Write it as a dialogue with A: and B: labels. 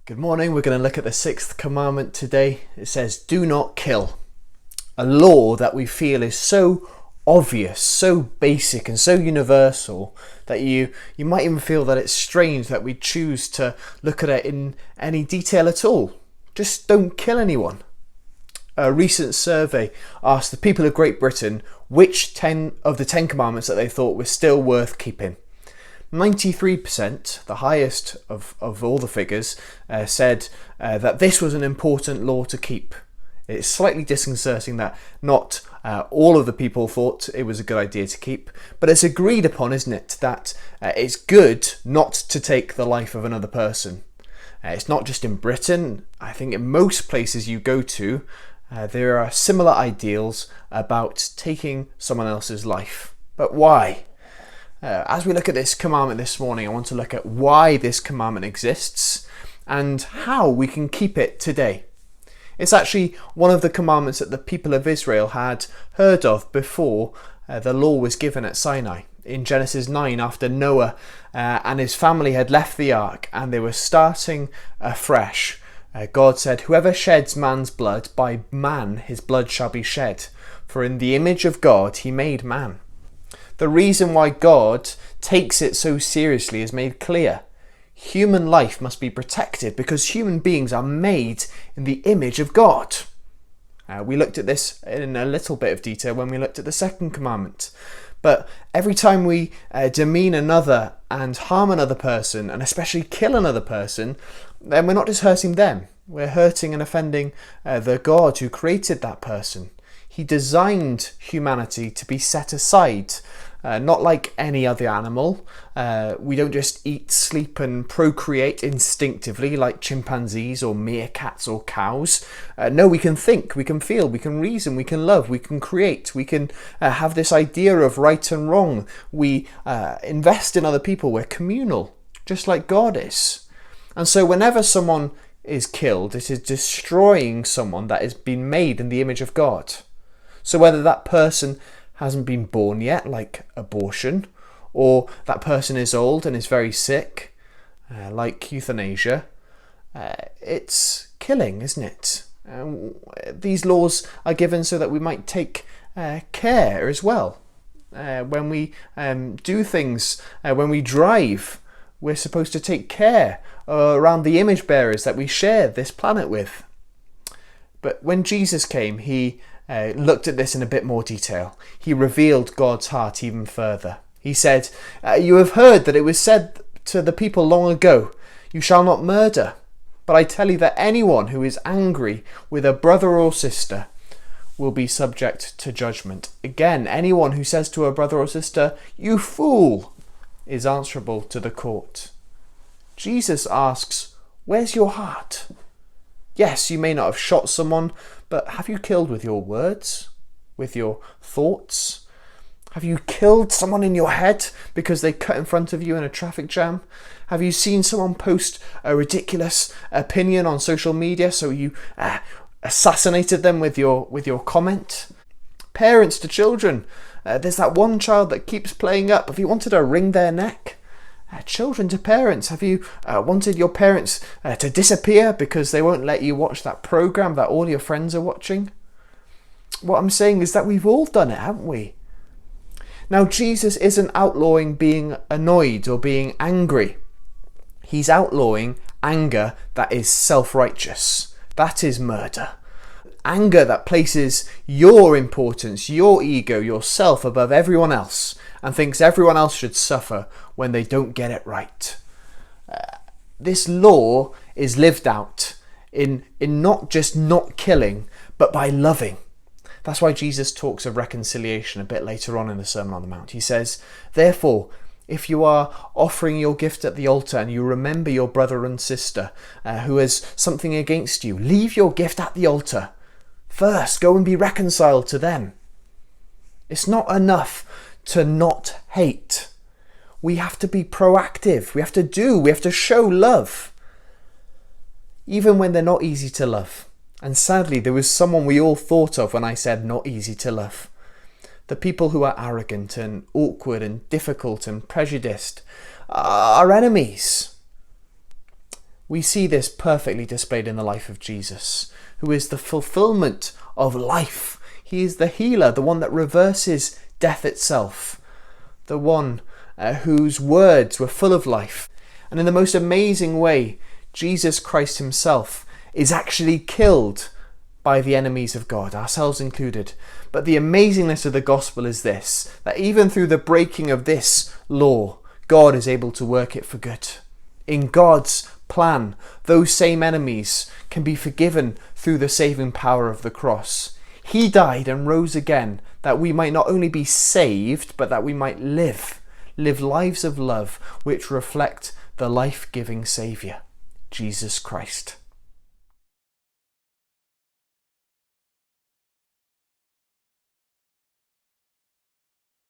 A: Good morning. We're going to look at the sixth commandment today. It says, do not kill. A law that we feel is so obvious, so basic and so universal that you might even feel that it's strange that we choose to look at it in any detail at all. Just don't kill anyone. A recent survey asked the people of Great Britain which 10 of the 10 commandments that they thought were still worth keeping. 93%, the highest of all the figures, said that this was an important law to keep. It's slightly disconcerting that not all of the people thought it was a good idea to keep, but it's agreed upon, isn't it, that it's good not to take the life of another person. It's not just in Britain. I think in most places you go to, there are similar ideals about taking someone else's life. But why? As we look at this commandment this morning, I want to look at why this commandment exists and how we can keep it today. It's actually one of the commandments that the people of Israel had heard of before the law was given at Sinai. In Genesis 9, after Noah and his family had left the ark and they were starting afresh, God said, "Whoever sheds man's blood, by man his blood shall be shed. For in the image of God he made man." The reason why God takes it so seriously is made clear. Human life must be protected because human beings are made in the image of God. We looked at this in a little bit of detail when we looked at the second commandment. But every time we demean another and harm another person, and especially kill another person, then we're not just hurting them. We're hurting and offending the God who created that person. He designed humanity to be set aside. Not like any other animal. We don't just eat, sleep and procreate instinctively like chimpanzees or meerkats or cows. No, we can think, we can feel, we can reason, we can love, we can create, we can have this idea of right and wrong. We invest in other people, we're communal, just like God is. And so whenever someone is killed, it is destroying someone that has been made in the image of God. So whether that person hasn't been born yet, like abortion, or that person is old and is very sick, like euthanasia, it's killing, isn't it? These laws are given so that we might take care as well. When we do things, when we drive, we're supposed to take care around the image bearers that we share this planet with. But when Jesus came, he looked at this in a bit more detail. He revealed God's heart even further. He said, "You have heard that it was said to the people long ago, 'You shall not murder.' But I tell you that anyone who is angry with a brother or sister will be subject to judgment. Again, anyone who says to a brother or sister, 'You fool,' is answerable to the court." Jesus asks, where's your heart? Yes, you may not have shot someone, but have you killed with your words? With your thoughts? Have you killed someone in your head because they cut in front of you in a traffic jam? Have you seen someone post a ridiculous opinion on social media, so you assassinated them with your comment? Parents to children. There's that one child that keeps playing up. Have you wanted to wring their neck? Children to parents, have you wanted your parents to disappear because they won't let you watch that program that all your friends are watching? What I'm saying is that we've all done it, haven't we? Now, Jesus isn't outlawing being annoyed or being angry. He's outlawing anger that is self-righteous. That is murder. Anger that places your importance, your ego, yourself above everyone else and thinks everyone else should suffer when they don't get it right. This law is lived out in not just not killing, but by loving. That's why Jesus talks of reconciliation a bit later on in the Sermon on the Mount. He says, "Therefore, if you are offering your gift at the altar and you remember your brother and sister who has something against you, leave your gift at the altar. First, go and be reconciled to them." It's not enough to not hate. We have to be proactive. We have to show love. Even when they're not easy to love. And sadly, there was someone we all thought of when I said not easy to love. The people who are arrogant and awkward and difficult and prejudiced are enemies. We see this perfectly displayed in the life of Jesus, who is the fulfillment of life. He is the healer, the one that reverses death itself, the one whose words were full of life. And in the most amazing way, Jesus Christ himself is actually killed by the enemies of God, ourselves included. But the amazingness of the gospel is this, that even through the breaking of this law, God is able to work it for good. In God's plan, those same enemies can be forgiven through the saving power of the cross. He died and rose again that we might not only be saved, but that we might live lives of love which reflect the life-giving Saviour, Jesus Christ.